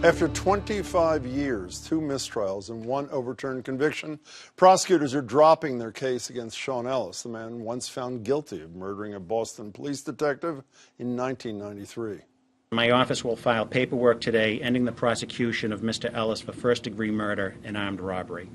After 25 years, 2 mistrials, and 1 overturned conviction, prosecutors are dropping their case against Sean Ellis, the man once found guilty of murdering a Boston police detective in 1993. My office will file paperwork today ending the prosecution of Mr. Ellis for first-degree murder and armed robbery.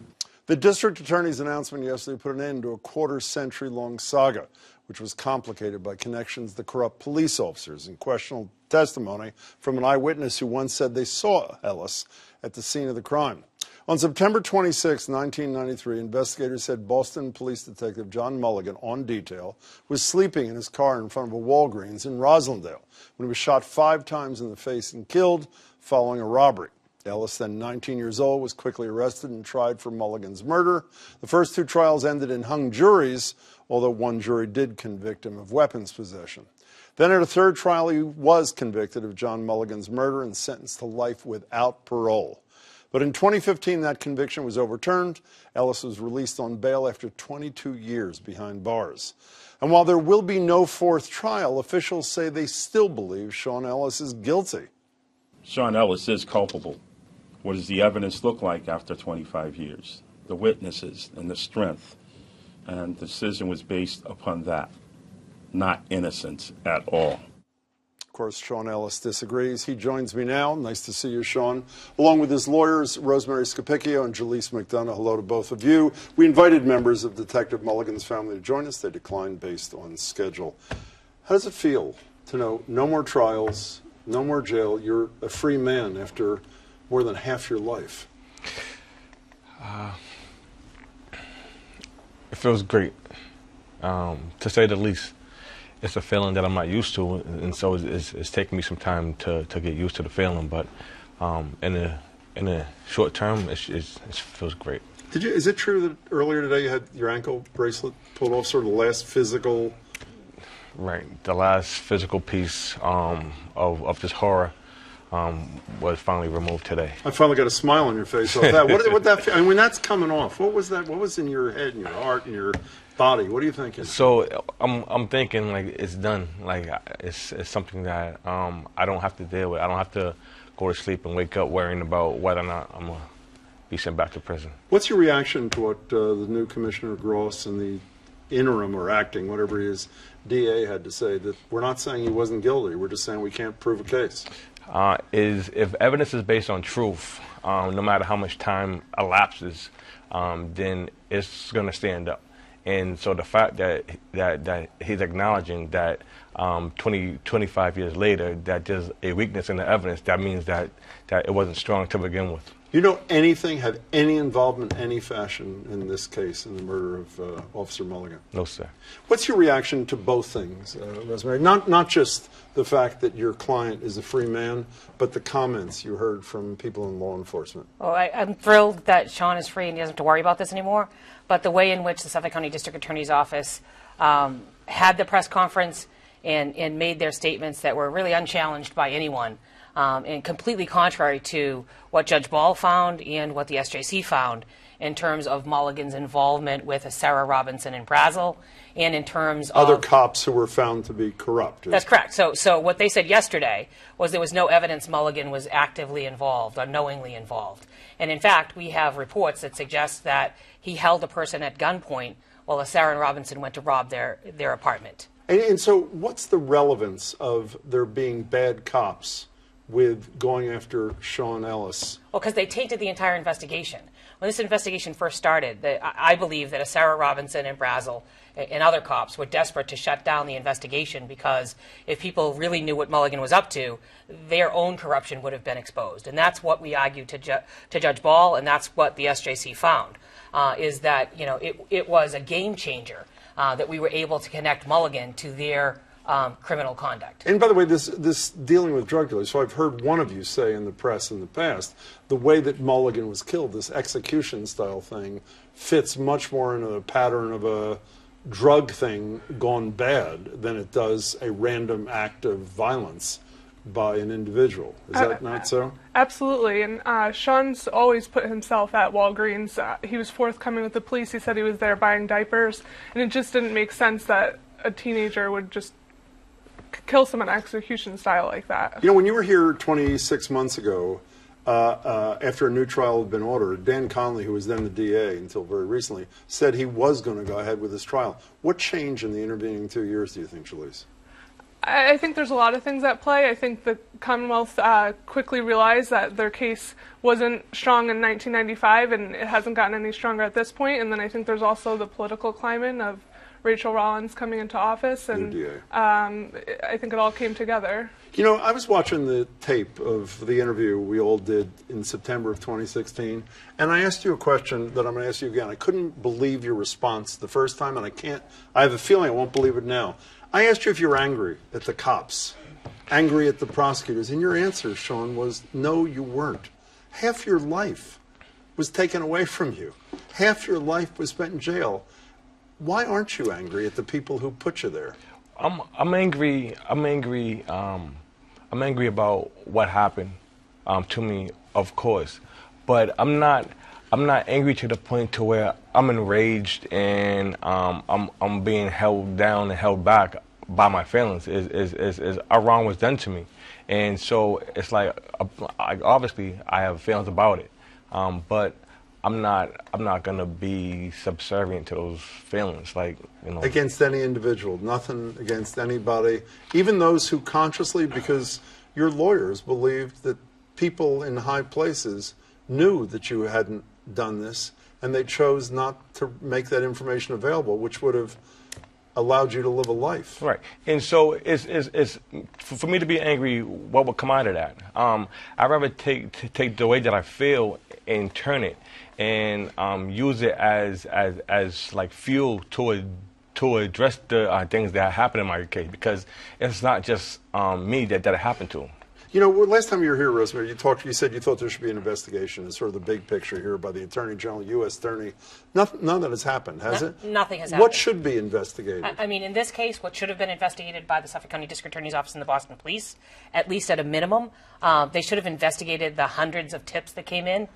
The district attorney's announcement yesterday put an end to a quarter-century-long saga, which was complicated by connections to corrupt police officers and questionable testimony from an eyewitness who once said they saw Ellis at the scene of the crime. On September 26, 1993, investigators said Boston police detective John Mulligan, on detail, was sleeping in his car in front of a Walgreens in Roslindale when he was shot 5 times in the face and killed following a robbery. Ellis, then 19 years old, was quickly arrested and tried for Mulligan's murder. The first 2 trials ended in hung juries, although 1 jury did convict him of weapons possession. Then at a 3rd trial, he was convicted of John Mulligan's murder and sentenced to life without parole. But in 2015, that conviction was overturned. Ellis was released on bail after 22 years behind bars. And while there will be no 4th trial, officials say they still believe Sean Ellis is guilty. Sean Ellis is culpable. What does the evidence look like after 25 years? The witnesses and the strength. And the decision was based upon that, not innocence at all. Of course, Sean Ellis disagrees. He joins me now. Nice to see you, Sean. Along with his lawyers, Rosemary Scapicchio and Jaleese McDonough. Hello to both of you. We invited members of Detective Mulligan's family to join us. They declined based on schedule. How does it feel to know no more trials, no more jail? You're a free man after more than half your life. It feels great, to say the least. It's a feeling that I'm not used to, and so it's taking me some time to get used to the feeling. But in the short term, it feels great. Is it true that earlier today you had your ankle bracelet pulled off, sort of the last physical? Right, the last physical piece of this horror was finally removed today. I finally got a smile on your face off that. What that? I mean, when that's coming off, what was that? What was in your head, and your heart, and your body? What are you thinking? So I'm thinking like it's done. Like it's something that I don't have to deal with. I don't have to go to sleep and wake up worrying about whether or not I'm gonna be sent back to prison. What's your reaction to what the new Commissioner Gross and the interim or acting, whatever he is, DA had to say? That we're not saying he wasn't guilty. We're just saying we can't prove a case. If evidence is based on truth, no matter how much time elapses, then it's going to stand up. And so the fact that he's acknowledging that 25 years later that there's a weakness in the evidence, that means that it wasn't strong to begin with. You know anything, have any involvement, any fashion in this case, in the murder of Officer Mulligan? No, sir. What's your reaction to both things, Rosemary? Not just the fact that your client is a free man, but the comments you heard from people in law enforcement. Well, I'm thrilled that Sean is free and he doesn't have to worry about this anymore. But the way in which the Suffolk County District Attorney's Office had the press conference and made their statements that were really unchallenged by anyone, and completely contrary to what Judge Ball found and what the SJC found in terms of Mulligan's involvement with Sarah Robinson in Brazil, and in terms of other cops who were found to be corrupt. That's correct. So what they said yesterday was there was no evidence Mulligan was actively involved or knowingly involved. And in fact, we have reports that suggest that he held a person at gunpoint while Sarah and Robinson went to rob their apartment. And so what's the relevance of there being bad cops with going after Sean Ellis? Well, because they tainted the entire investigation. When this investigation first started, I believe that Sarah Robinson and Brazil and other cops were desperate to shut down the investigation because if people really knew what Mulligan was up to, their own corruption would have been exposed. And that's what we argued to Judge Ball, and that's what the SJC found, is that it was a game changer that we were able to connect Mulligan to their criminal conduct. And by the way, this dealing with drug dealers, so I've heard one of you say in the press in the past, the way that Mulligan was killed, this execution style thing, fits much more into the pattern of a drug thing gone bad than it does a random act of violence by an individual. Is that not so? Absolutely. And Sean's always put himself at Walgreens. He was forthcoming with the police. He said he was there buying diapers. And it just didn't make sense that a teenager would just kill someone execution style like that. You know, when you were here 26 months ago, after a new trial had been ordered, Dan Conley, who was then the DA until very recently, said he was going to go ahead with his trial. What changed in the intervening 2 years, do you think, Jalise? I think there's a lot of things at play. I think the Commonwealth quickly realized that their case wasn't strong in 1995, and it hasn't gotten any stronger at this point. And then I think there's also the political climate of Rachel Rollins coming into office, and I think it all came together. You know, I was watching the tape of the interview we all did in September of 2016, and I asked you a question that I'm going to ask you again. I couldn't believe your response the first time, and I have a feeling I won't believe it now. I asked you if you were angry at the cops, angry at the prosecutors, and your answer, Sean, was no, you weren't. Half your life was taken away from you. Half your life was spent in jail. Why aren't you angry at the people who put you there? I'm angry. I'm angry about what happened to me, of course, but I'm not angry to the point to where I'm enraged and I'm being held down and held back by my feelings. Is a wrong was done to me, and so it's like obviously I have feelings about it, but I'm not gonna be subservient to those feelings, like, you know. Against any individual, nothing against anybody, even those who consciously, because your lawyers believed that people in high places knew that you hadn't done this, and they chose not to make that information available, which would have allowed you to live a life. Right, and so it's for me to be angry. What would come out of that? I'd rather take the way that I feel and turn it and use it as like fuel to address the things that happened in my case, because it's not just me that it happened to. You know, last time you were here, Rosemary, you said you thought there should be an investigation. It's sort of the big picture here by the Attorney General, U.S. Attorney. None of that has happened, has it? Nothing has happened. What should be investigated? I mean, in this case, what should have been investigated by the Suffolk County District Attorney's Office and the Boston Police, at least at a minimum, they should have investigated the hundreds of tips that came in.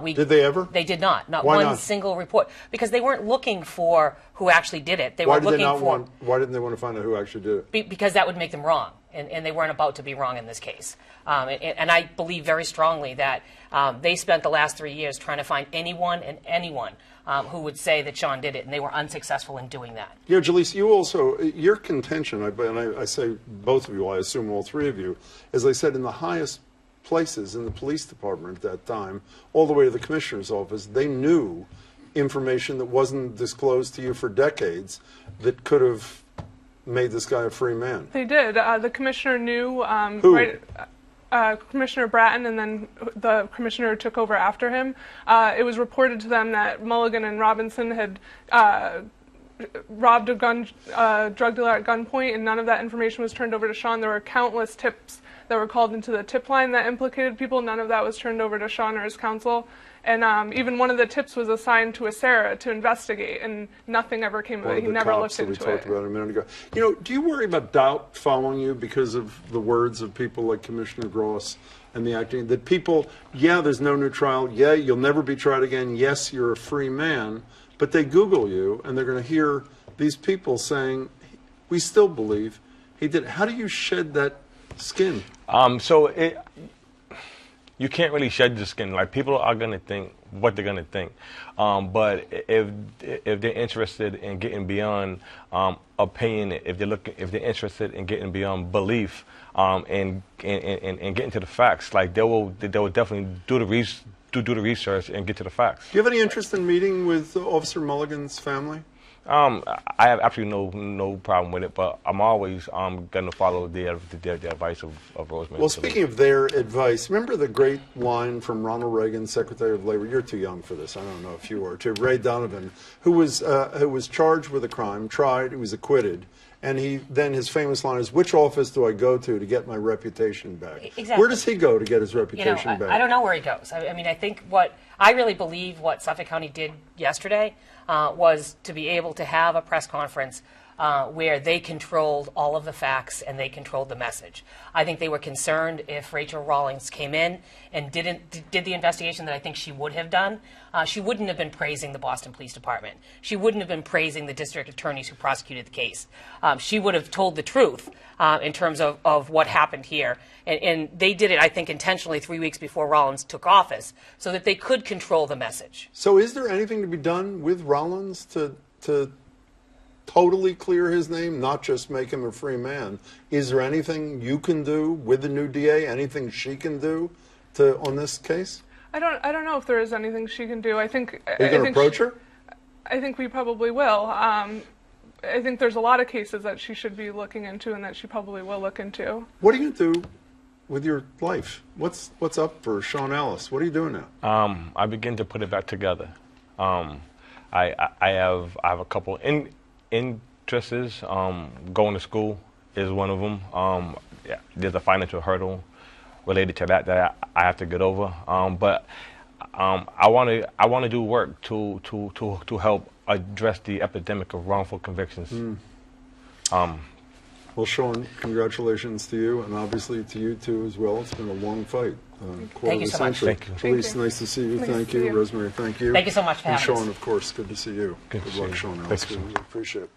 Did they ever? They did not. Not Why one not? single report. Because they weren't looking for who actually did it. Why didn't they want to find out who actually did it? Because that would make them wrong. And they weren't about to be wrong in this case. And I believe very strongly that they spent the last 3 years trying to find anyone who would say that Sean did it, and they were unsuccessful in doing that. You know, Jalise, you also, your contention, and I say both of you, I assume all three of you, as I said, in the highest places in the police department at that time, all the way to the commissioner's office, they knew information that wasn't disclosed to you for decades that could have made this guy a free man. They did. The commissioner knew. Who? Right, Commissioner Bratton, and then the commissioner who took over after him. It was reported to them that Mulligan and Robinson had robbed a drug dealer at gunpoint, and none of that information was turned over to Sean. There were countless tips that were called into the tip line that implicated people. None of that was turned over to Sean or his counsel. And even one of the tips was assigned to a Sarah to investigate, and nothing ever came of it. He never looked into it. We talked about a minute ago. You know, do you worry about doubt following you because of the words of people like Commissioner Gross and the acting? That people, yeah, there's no new trial. Yeah, you'll never be tried again. Yes, you're a free man. But they Google you, and they're going to hear these people saying, we still believe he did it. How do you shed that skin? You can't really shed the skin. Like, people are going to think what they're going to think. But if they're interested in getting beyond opinion, if they're interested in getting beyond belief, and getting to the facts, like, they will definitely do the research and get to the facts. Do you have any interest in meeting with Officer Mulligan's family? I have absolutely no problem with it, but I'm always going to follow the advice of Rosemary. Well, speaking of their advice, remember the great line from Ronald Reagan, Secretary of Labor? You're too young for this. I don't know if you are. To Ray Donovan, who was charged with a crime, tried, he was acquitted, and his famous line is, "Which office do I go to get my reputation back?" Exactly. Where does he go to get his reputation back? I don't know where he goes. I mean, I think I really believe what Suffolk County did yesterday was to be able to have a press conference where they controlled all of the facts and they controlled the message. I think they were concerned if Rachel Rawlings came in and did the investigation that I think she would have done, she wouldn't have been praising the Boston Police Department. She wouldn't have been praising the district attorneys who prosecuted the case. She would have told the truth in terms of what happened here. And they did it, I think, intentionally 3 weeks before Rollins took office so that they could control the message. So is there anything to be done with Rollins to totally clear his name, not just make him a free man? Is there anything you can do with the new DA, anything she can do on this case? I don't know if there is anything she can do. I think. Are you going to approach her? I think we probably will. I think there's a lot of cases that she should be looking into and that she probably will look into. What are you going to do with your life? What's up for Sean Ellis? What are you doing now? I begin to put it back together. I have a couple interests. Going to school is one of them. Yeah, there's a financial hurdle related to that I have to get over. But I want to do work to help address the epidemic of wrongful convictions. Well, Sean, congratulations to you, and obviously to you too as well. It's been a long fight. Thank you so much. Thank you. Felice, nice to see you. Nice Thank to see you. you. Rosemary, thank you. Thank you so much for and having us. Sean, of course, good to see you. Good to Good see luck, you. Sean Ellis. Thank you so We much. appreciate it.